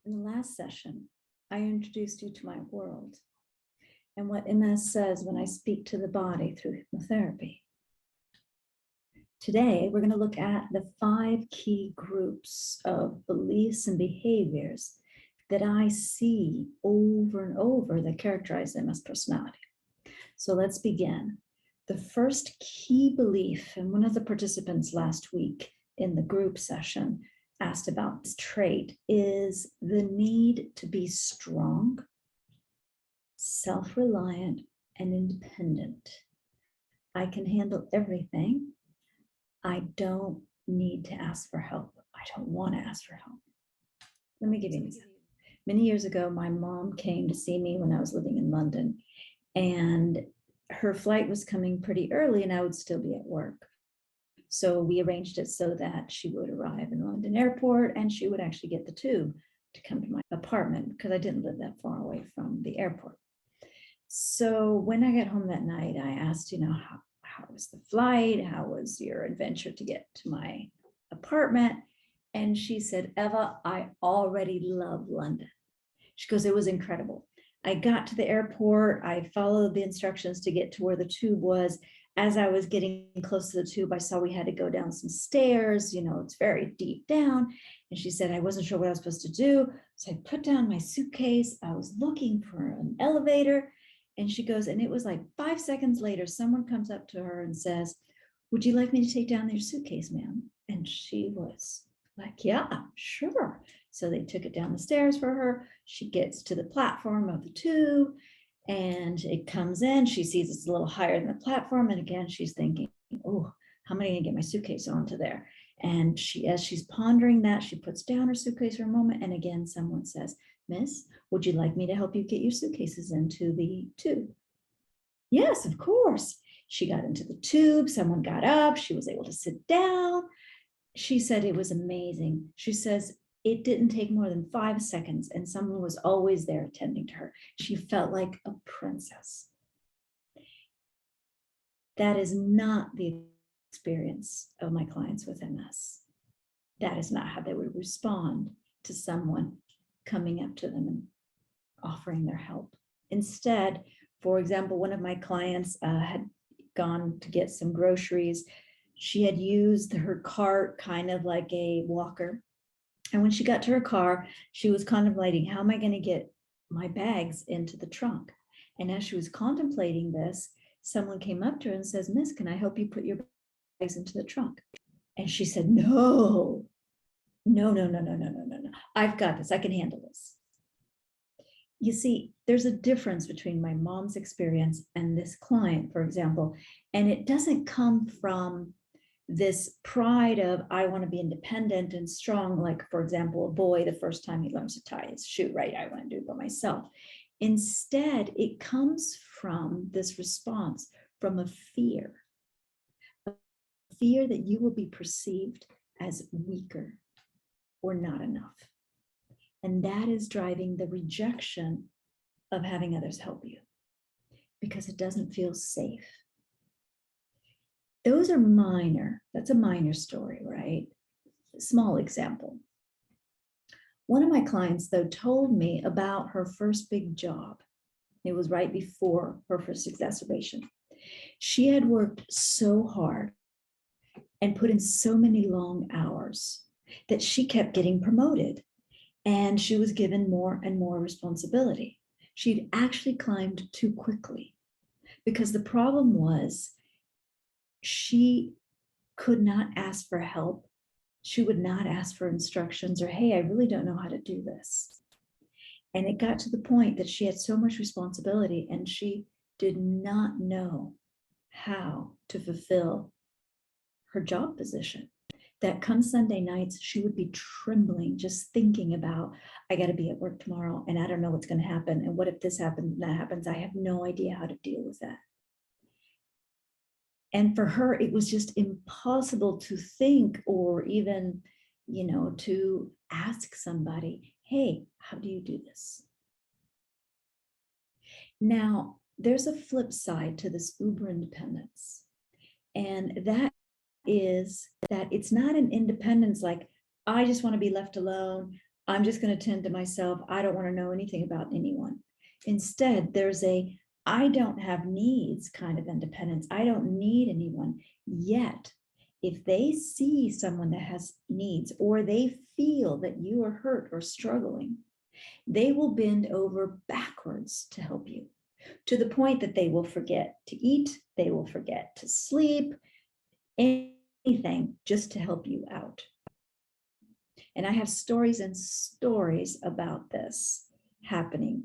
In the last session, I introduced you to my world and what MS says when I speak to the body through hypnotherapy. Today, we're going to look at the 5 key groups of beliefs and behaviors that I see over and over that characterize MS personality. So let's begin. The first key belief, and one of the participants last week in the group session asked about this trait, is the need to be strong, self-reliant, and independent. I can handle everything. I don't need to ask for help. I don't want to ask for help. Let me give you an example. Many years ago, my mom came to see me when I was living in London, and her flight was coming pretty early and I would still be at work. So we arranged it so that she would arrive in London airport and she would actually get the tube to come to my apartment because I didn't live that far away from the airport. So when I got home that night, I asked, how was the flight? How was your adventure to get to my apartment? And she said, Eva, I already love London. She goes, it was incredible. I got to the airport. I followed the instructions to get to where the tube was. As I was getting close to the tube, I saw we had to go down some stairs. It's very deep down. And she said, I wasn't sure what I was supposed to do. So I put down my suitcase. I was looking for an elevator. And she goes, and it was like 5 seconds later, someone comes up to her and says, would you like me to take down your suitcase, ma'am? And she was like, yeah, sure. So they took it down the stairs for her. She gets to the platform of the tube and it comes in. She sees it's a little higher than the platform. And again, she's thinking, oh, how am I going to get my suitcase onto there? And as she's pondering that, she puts down her suitcase for a moment. And again, someone says, Miss, would you like me to help you get your suitcases into the tube? Yes, of course. She got into the tube. Someone got up. She was able to sit down. She said it was amazing. She says it didn't take more than 5 seconds and someone was always there attending to her. She felt like a princess. That is not the experience of my clients with MS. That is not how they would respond to someone coming up to them and offering their help. Instead, for example, one of my clients had gone to get some groceries. She had used her cart kind of like a walker. And when she got to her car, she was contemplating, how am I going to get my bags into the trunk? And as she was contemplating this, someone came up to her and says, Miss, can I help you put your bags into the trunk? And she said, no. I've got this. I can handle this. You see, there's a difference between my mom's experience and this client, for example, and it doesn't come from this pride of, I want to be independent and strong, like, for example, a boy, the first time he learns to tie his shoe, right? I want to do it by myself. Instead, it comes from this response from a fear that you will be perceived as weaker or not enough. And that is driving the rejection of having others help you because it doesn't feel safe. Those are minor. That's a minor story, right? Small example. One of my clients, though, told me about her first big job. It was right before her first exacerbation. She had worked so hard and put in so many long hours that she kept getting promoted. And she was given more and more responsibility. She'd actually climbed too quickly because the problem was she could not ask for help. She would not ask for instructions or, hey, I really don't know how to do this. And it got to the point that she had so much responsibility and she did not know how to fulfill her job position. That come Sunday nights, she would be trembling, just thinking about, I got to be at work tomorrow and I don't know what's going to happen. And what if this happens and that happens? I have no idea how to deal with that. And for her, it was just impossible to think or even, to ask somebody, hey, how do you do this? Now, there's a flip side to this uber independence. And that is that it's not an independence like, I just want to be left alone. I'm just going to tend to myself. I don't want to know anything about anyone. Instead, there's a I don't have needs kind of independence. I don't need anyone. Yet, if they see someone that has needs or they feel that you are hurt or struggling, they will bend over backwards to help you, to the point that they will forget to eat, they will forget to sleep, anything just to help you out. And I have stories and stories about this happening.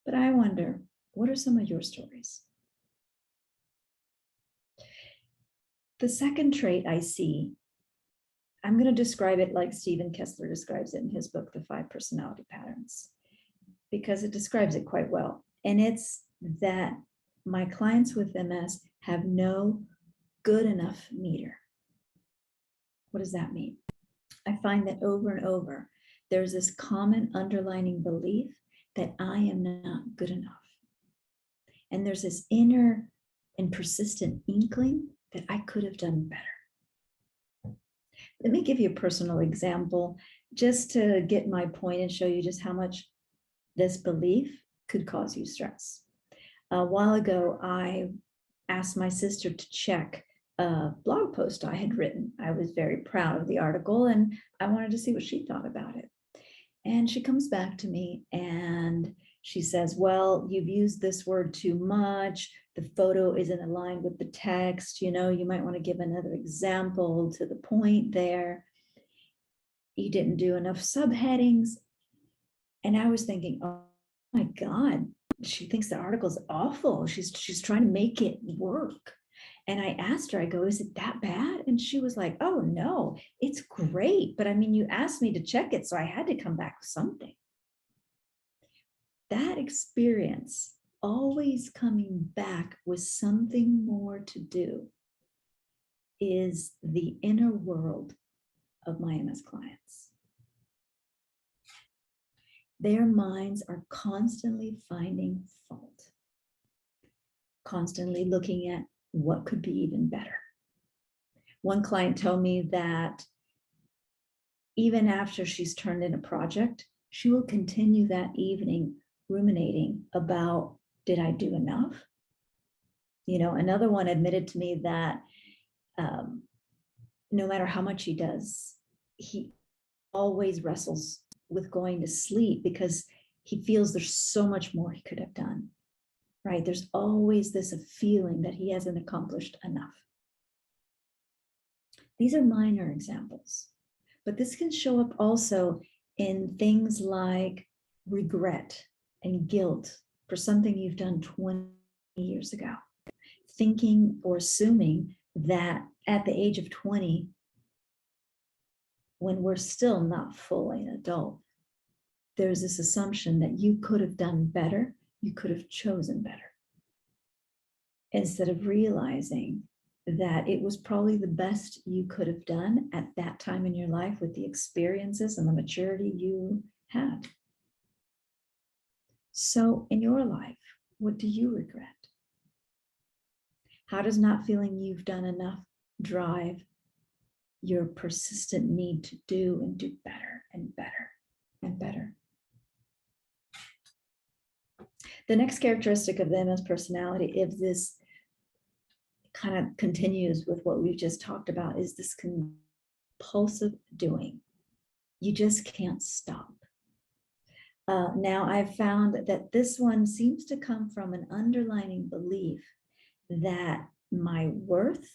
But I wonder, what are some of your stories? The second trait I see, I'm going to describe it like Stephen Kessler describes it in his book, The 5 Personality Patterns, because it describes it quite well. And it's that my clients with MS have no good enough meter. What does that mean? I find that over and over, there's this common underlining belief that I am not good enough. And there's this inner and persistent inkling that I could have done better. Let me give you a personal example just to get my point and show you just how much this belief could cause you stress. A while ago, I asked my sister to check a blog post I had written. I was very proud of the article and I wanted to see what she thought about it. And she comes back to me and she says, well, you've used this word too much. The photo isn't aligned with the text. You might want to give another example to the point there. You didn't do enough subheadings. And I was thinking, oh my God, she thinks the article's awful. She's trying to make it work. And I asked her, I go, is it that bad? And she was like, oh no, it's great. But I mean, you asked me to check it, so I had to come back with something. That experience, always coming back with something more to do, is the inner world of my MS clients. Their minds are constantly finding fault, constantly looking at what could be even better. One client told me that even after she's turned in a project, she will continue that evening ruminating about, did I do enough? Another one admitted to me that no matter how much he does, he always wrestles with going to sleep because he feels there's so much more he could have done, right? There's always this feeling that he hasn't accomplished enough. These are minor examples, but this can show up also in things like regret and guilt for something you've done 20 years ago. Thinking or assuming that at the age of 20, when we're still not fully an adult, there's this assumption that you could have done better, you could have chosen better, instead of realizing that it was probably the best you could have done at that time in your life with the experiences and the maturity you had. So in your life, what do you regret? How does not feeling you've done enough drive your persistent need to do and do better and better and better? The next characteristic of the MS personality, if this kind of continues with what we've just talked about, is this compulsive doing. You just can't stop. Now I've found that this one seems to come from an underlying belief that my worth,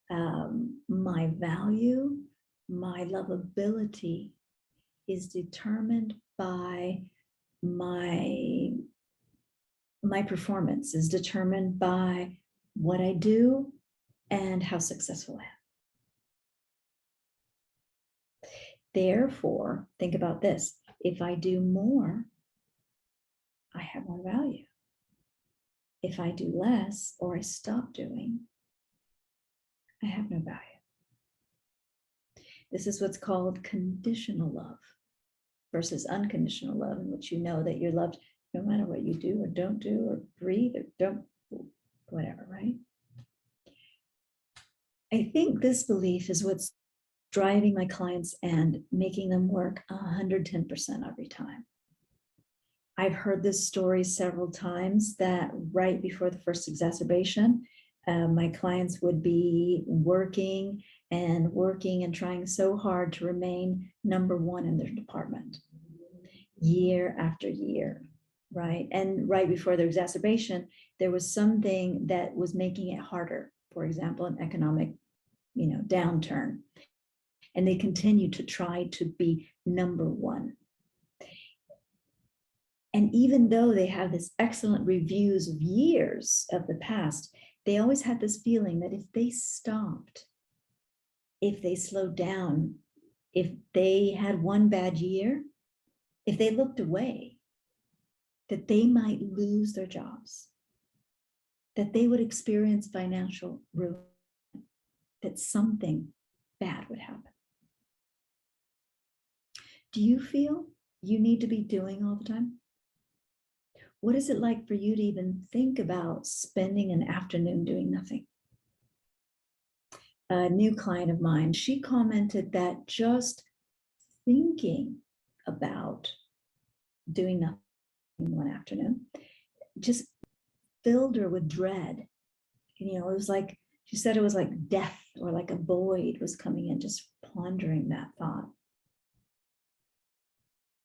my value, my lovability is determined by my performance, is determined by what I do and how successful I am. Therefore, think about this. If I do more, I have more value. If I do less or I stop doing, I have no value. This is what's called conditional love versus unconditional love, in which you know that you're loved no matter what you do or don't do or breathe or don't, whatever, right? I think this belief is what's driving my clients and making them work 110% every time. I've heard this story several times that right before the first exacerbation, my clients would be working and trying so hard to remain number one in their department year after year, right? And right before the exacerbation, there was something that was making it harder. For example, an economic, downturn. And they continue to try to be number one. And even though they have this excellent reviews of years of the past, they always had this feeling that if they stopped, if they slowed down, if they had one bad year, if they looked away, that they might lose their jobs, that they would experience financial ruin, that something bad would happen. Do you feel you need to be doing all the time? What is it like for you to even think about spending an afternoon doing nothing? A new client of mine, she commented that just thinking about doing nothing one afternoon just filled her with dread. It was like, she said it was like death or like a void was coming in, just pondering that thought.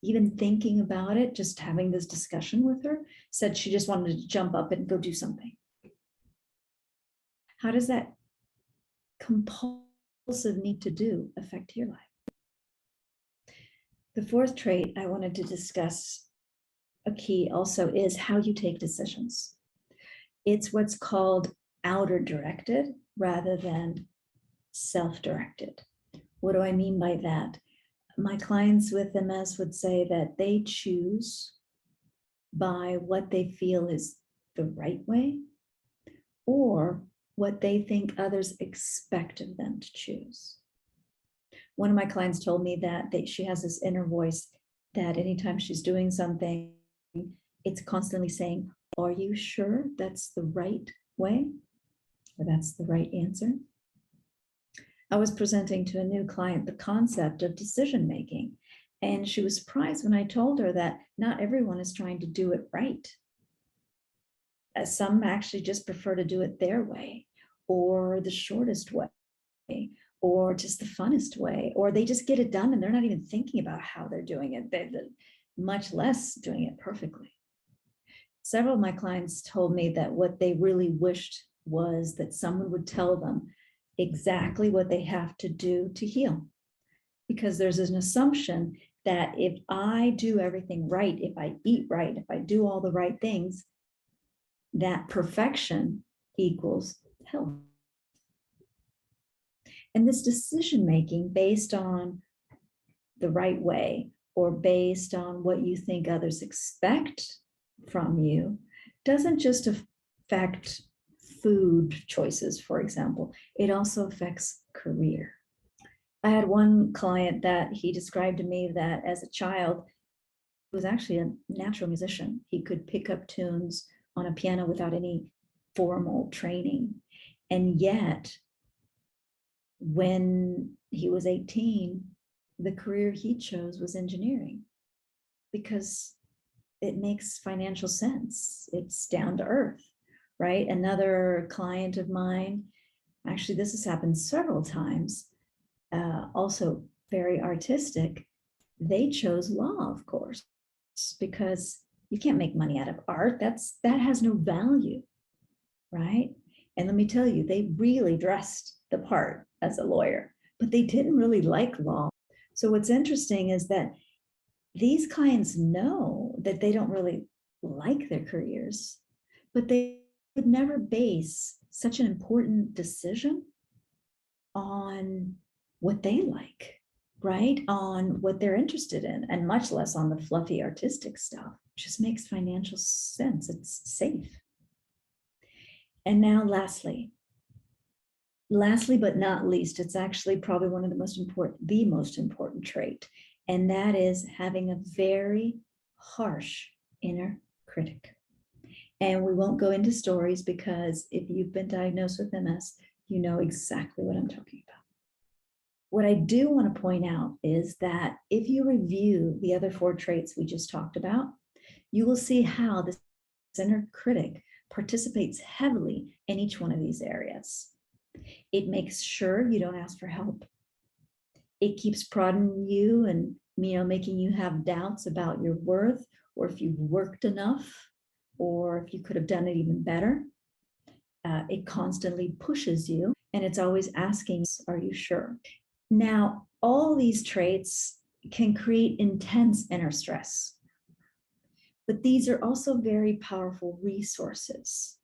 Even thinking about it, just having this discussion with her, said she just wanted to jump up and go do something. How does that compulsive need to do affect your life? The fourth trait I wanted to discuss, a key also, is how you take decisions. It's what's called outer directed rather than self-directed. What do I mean by that? My clients with MS would say that they choose by what they feel is the right way or what they think others expect of them to choose. One of my clients told me that she has this inner voice that anytime she's doing something, it's constantly saying, are you sure that's the right way? Or that's the right answer? I was presenting to a new client the concept of decision making, and she was surprised when I told her that not everyone is trying to do it right. Some actually just prefer to do it their way, or the shortest way, or just the funnest way, or they just get it done and they're not even thinking about how they're doing it, they're much less doing it perfectly. Several of my clients told me that what they really wished was that someone would tell them exactly what they have to do to heal. Because there's an assumption that if I do everything right, if I eat right, if I do all the right things, that perfection equals health. And this decision making based on the right way or based on what you think others expect from you doesn't just affect food choices, for example. It also affects career. I had one client that he described to me that as a child, he was actually a natural musician. He could pick up tunes on a piano without any formal training. And yet, when he was 18, the career he chose was engineering because it makes financial sense. It's down to earth, right? Another client of mine, actually, this has happened several times, also very artistic. They chose law, of course, because you can't make money out of art. That has no value, right? And let me tell you, they really dressed the part as a lawyer, but they didn't really like law. So what's interesting is that these clients know that they don't really like their careers, but they would never base such an important decision on what they like, right? On what they're interested in, and much less on the fluffy artistic stuff. It just makes financial sense. It's safe. And now lastly but not least, it's actually probably one of the most important trait, and that is having a very harsh inner critic. And we won't go into stories because if you've been diagnosed with MS, you know exactly what I'm talking about. What I do want to point out is that if you review the other 4 traits we just talked about, you will see how the inner critic participates heavily in each one of these areas. It makes sure you don't ask for help. It keeps prodding you and making you have doubts about your worth, or if you've worked enough, or if you could have done it even better. It constantly pushes you, and it's always asking, are you sure? Now, all these traits can create intense inner stress, but these are also very powerful resources.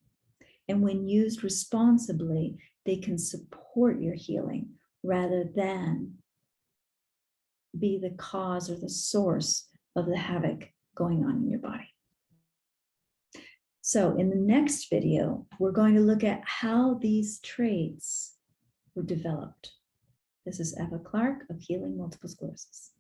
And when used responsibly, they can support your healing rather than be the cause or the source of the havoc going on in your body. So in the next video, we're going to look at how these traits were developed. This is Eva Clark of Healing Multiple Sclerosis.